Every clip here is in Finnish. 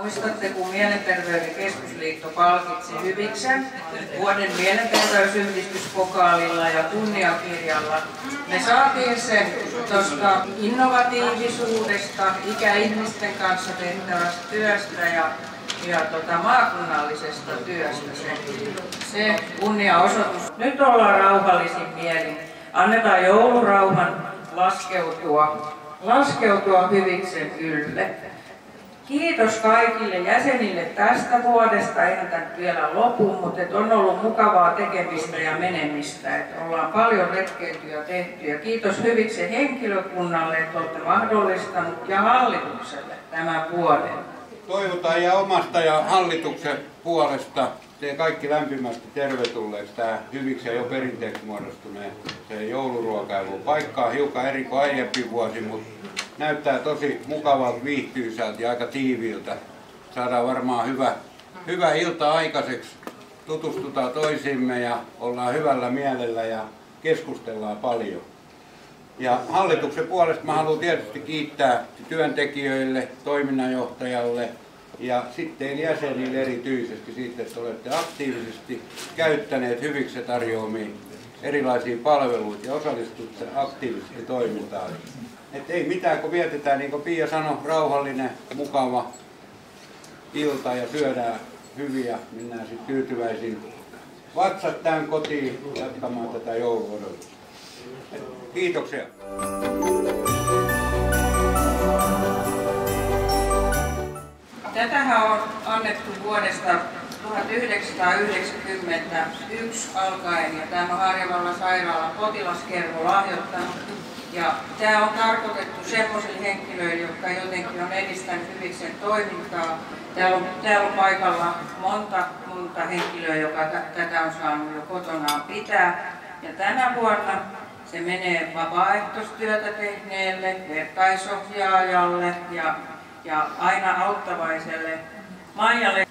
muistatte, kun Mielenterveyden keskusliitto palkitsi Hyviksen vuoden mielenterveysyhdistyspokaalilla ja kunniakirjalla. Me saatiin se tuosta innovatiivisuudesta, ikäihmisten kanssa tehtävästä työstä ja maakunnallisesta työstä se kunniaosoitus. Nyt ollaan rauhallisin mielin. Annetaan joulurauhan laskeutua Hyviksen ylle. Kiitos kaikille jäsenille tästä vuodesta. Eihän tämä vielä lopu, mutta on ollut mukavaa tekemistä ja menemistä. Että ollaan paljon retkeilyä tehty. Ja kiitos Hyviksen henkilökunnalle, että olette mahdollistanut ja hallitukselle tämän vuoden. Toivotaan ja omasta ja hallituksen puolesta te kaikki lämpimästi tervetulleeksi tähän Hyviksen jo perinteeksi muodostuneen jouluruokailun paikkaan. Hiukan eri kuin aiempi vuosi, mutta näyttää tosi mukavalta, viihtyisältä ja aika tiiviiltä. Saadaan varmaan hyvä ilta aikaiseksi. Tutustutaan toisiimme ja ollaan hyvällä mielellä ja keskustellaan paljon. Ja hallituksen puolesta mä haluan tietysti kiittää työntekijöille, toiminnanjohtajalle ja sitten jäsenille erityisesti siitä, että olette aktiivisesti käyttäneet Hyviksen tarjoamiin erilaisiin palveluihin ja osallistutte aktiivisesti toimintaan. Että ei mitään, kun vietetään, niin kuin Pia sanoi, rauhallinen, mukava ilta ja syödään hyviä, mennään sitten tyytyväisin vatsat tämän kotiin jatkamaan tätä jouluodotusta. Kiitoksia. Tätähän on annettu vuodesta 1991 alkaen ja tämä on Harjavallan sairaalan potilaskerho lahjoittanut. Ja tämä on tarkoitettu semmoisille henkilöille, jotka jotenkin on edistänyt Hyviksen toimintaa. Täällä on paikalla monta henkilöä, joka tätä on saanut jo kotonaan pitää. Ja tänä vuonna se menee vapaaehtoistyötä tehneelle, vertaisohjaajalle ja aina auttavaiselle Maijalle.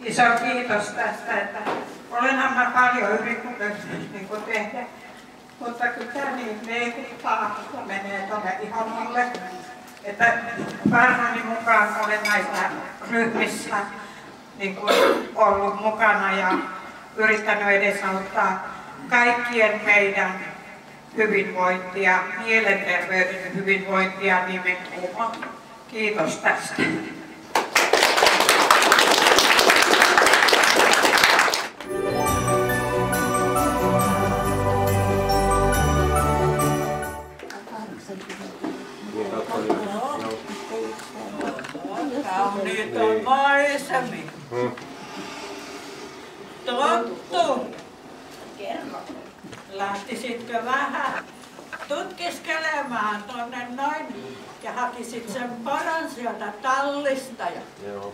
Iso kiitos tästä, että olenhan mä paljon yrittänyt niin tehdä, mutta kyllä tämä niin leikittaa ja menee tuonne iholle. Että parhaani mukaan olen näissä ryhmissä niin kuin ollut mukana ja yrittänyt edesauttaa kaikkien meidän hyvinvointia, mielenterveyden hyvinvointia nimenomaan. Kiitos tästä. Kauniita maisemia. Tottu. Lähtisitkö vähän tutkiskelemaan tonne noin ja hakisit sen poron sieltä tallista ja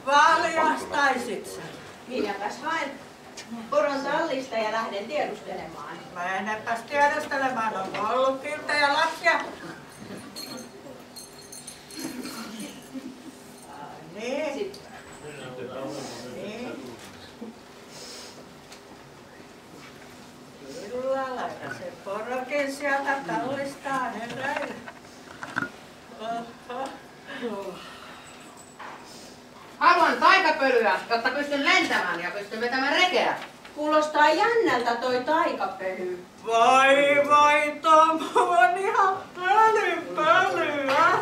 valjastaisit sen? Minäpäs haen poron tallista ja lähden tiedustelemaan. Menepäs tiedustelemaan, on ollut kiltejä lapsia. Niin. Niin. Kyllä, laita se porokin sieltä tallistaan heräillä. Haluan taikapölyä, jotta pystyn lentämään ja pystyn vetämään rekeä. Kuulostaa jännältä toi taikapöly. Voi, Tom, on ihan pölyä.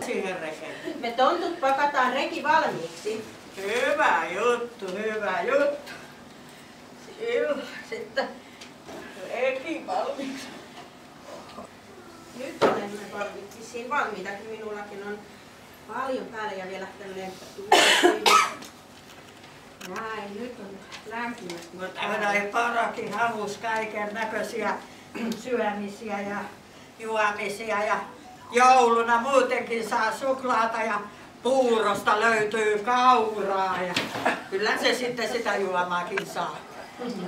Siihen rekeen. Me tontut pakataan reki valmiiksi. Hyvä juttu. Sitten reki valmiiksi. Nyt olemme vissiin valmiitakin. Minullakin on paljon päällä ja vielä tämmöinen näin, nyt on lämpimästi. Mutta ei parakin havus kaiken näköisiä syömisiä ja juomisia ja jouluna muutenkin saa suklaata ja puurosta löytyy kauraa ja kyllä se sitten sitä juomaakin saa.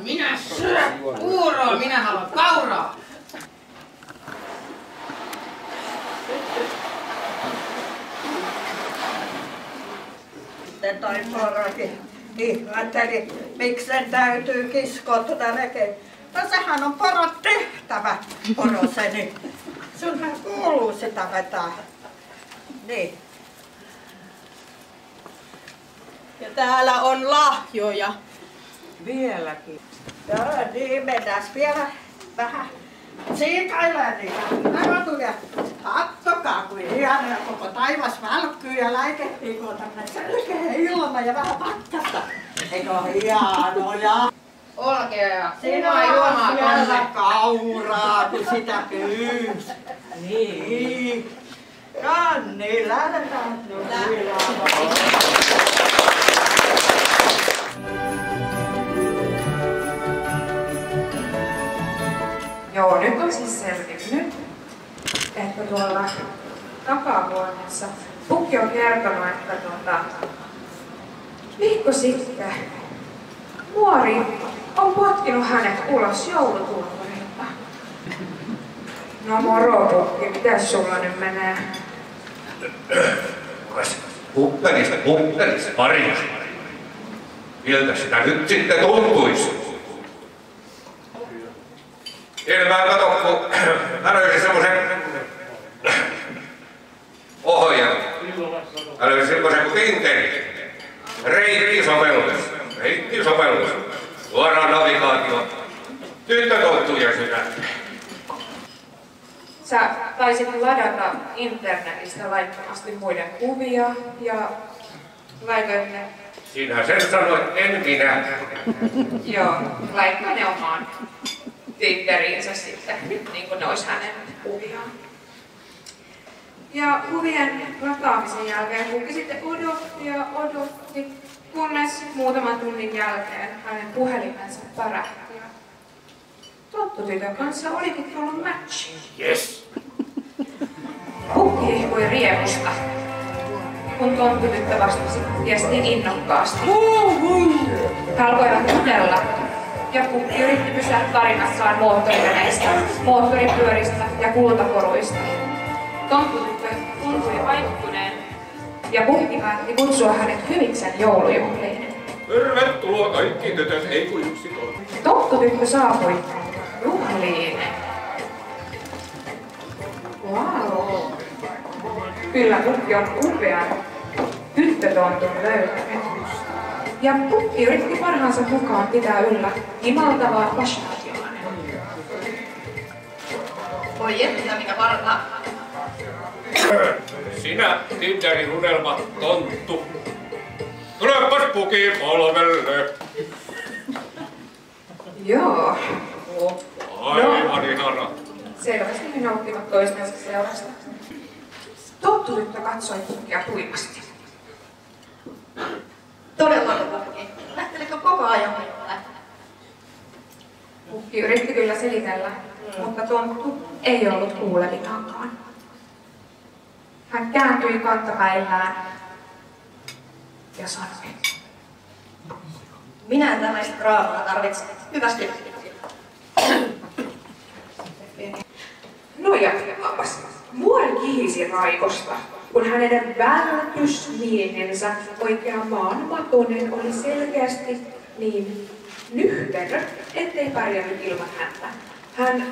Minä syö puuroa, minä haluan kauraa. Sitten toi porokin ihmetteli, miksi sen täytyy kiskoa tuota rekeä. No sehän on poron tehtävä, poroseni. Sunhan kuuluu sitä vetää. Niin. Ja täällä on lahjoja. Vieläkin. Joo, niin mennään vielä vähän siikailemaan niitä rautuja. Kattokaa, kuin hienoja koko taivas välkkyy ja läikehtii, kun on tämmönen selkeä ilma ja vähän pakkasta. Eikö hienoja? Olkea ja Siinä kumaa juomaa on siellä tonne. kauraa, kun sitä pyysi. Niin. Ja niin, lähdetään. Joo, nyt on siis selvinnyt, että tuolla takahuoneessa Pukki on kertonut, että viikko sitten nuori on potkinut hänet ulos joulutulpparilta. No moro Pukki, mitäs sulla nyt menee? Uppelis pari. Miltä sitä nyt sitten tuntuisi? Ilmää kato, kun mä löysin semmosen ohjan. Mä löysin semmosen kuin Tinteri. Reittisovellus. Suoraan navigaatio. Tyttötonttuja sydän. Sä taisit ladata internetistä laittomasti muiden kuvia ja laitoit ne. Sinä sen sanoit, en minä. Joo, laittoi ne omaan Tinderiinsä sitten, niin kuin ne olisi hänen kuviaan. Ja kuvien lataamisen jälkeen Pukki sitten odotti, kunnes muutaman tunnin jälkeen hänen puhelimensa pärähti. Tonttutytön kanssa olikin tullut matchi. Yes. Pukki ihkui riemusta, kun tonttutyttö vastasi viestiin innokkaasti. He alkoivat jutella, ja Pukki yritti pysyä tarinassaan moottoriveneistä, moottoripyöristä ja kultakoruista. Tonttutyttö tuntui vaikuttuneen, ja Pukki päätti kutsua hänet Hyviksen joulujuhliin. Tervetuloa kaikki tytöt, ei kuin yksi kolme. Tonttutyttö saapui juhliin. Wow. Kyllä Pukki on upean tyttötontun löytänyt. Ja Pukki yritti parhaansa mukaan pitää yllä imaltavaa fashion. Voi että mikä varta. Sinä, Tinderin unelma, tonttu. Tulepas Pukin polvelle. Joo. Aivan ihana. Selvästi he nauttivat toistensa seurasta. Tonttutyttö katsoi Pukkia tuimasti. Todellako Pukki? Lähtelikö koko ajan minulle? Pukki yritti kyllä selitellä, mutta tonttu ei ollut kuulevinaakaan. Hän kääntyi kantapäillään ja sanoi. Minä en tällaista draamaa tarvitse. Hyvästi. No jatkaapas. Muori kihisi raivosta, kun hänen vältysmiehensä oikea maanmatonen oli selkeästi niin nyhterö, ettei pärjännyt ilman häntä. Hän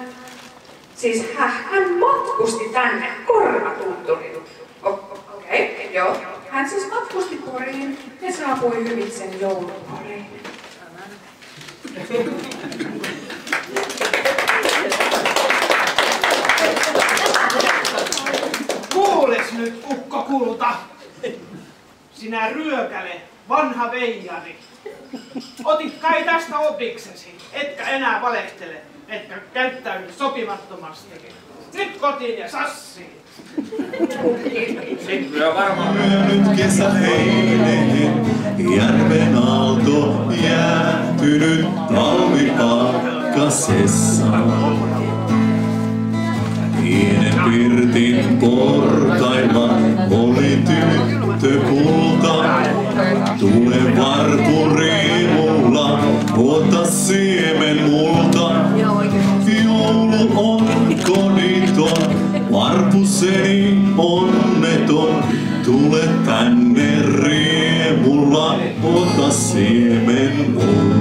matkusti tänne korvatunturiin. Okei, joo. Hän siis matkusti Poriin ja saapui Hyviksen jouluporiin. Kuules nyt, ukko kulta! Sinä ryökäle, vanha veijari. Otit kai tästä opiksesi, etkä enää valehtele, etkä käyttäydy sopimattomasti. Nyt kotiin ja sassiin. Sitten varmaan. Nyt kesä heileen, järven aalto jäätynyt talvipakkasessa. Pienen pirtin portailla oli tyttö kulta. Tule varpuriimulla, ota siemen multa. Joulu on koditon, varpuseni onneton. Tule tänne riemulla, ota siemen multa.